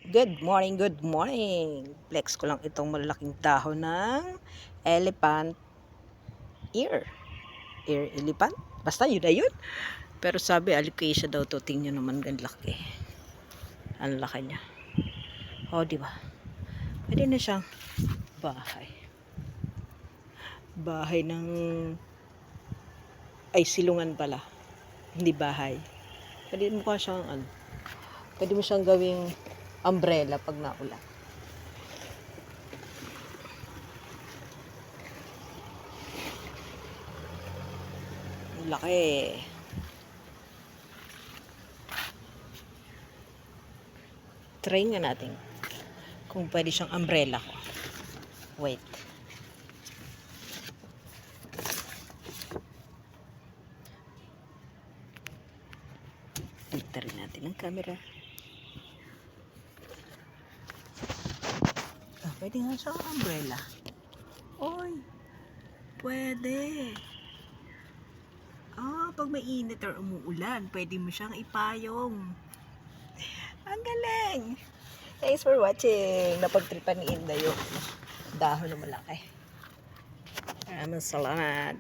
Good morning, good morning. Flex ko lang itong malalaking dahon ng elephant ear. Ear elephant? Basta yun na yun. Pero sabi, alocasia daw to. Tingnan naman gan laki. Ang laki niya. O, di ba? Pwede na siyang bahay. Bahay ng... Ay, silungan pala. Hindi bahay. Pwede mo siyang, pwede mo siyang gawing umbrella pag naulan. Laki. Try nga natin kung pwede siyang umbrella ko. Wait. Dito rin natin ang camera. Pwede nga siyang umbrella. Oy, pwede. Pag may init or umuulan, pwede mo siyang ipayong. Ang galing! Thanks for watching. Napagtripan ni Inda yung dahon na malaki. Maraming salamat.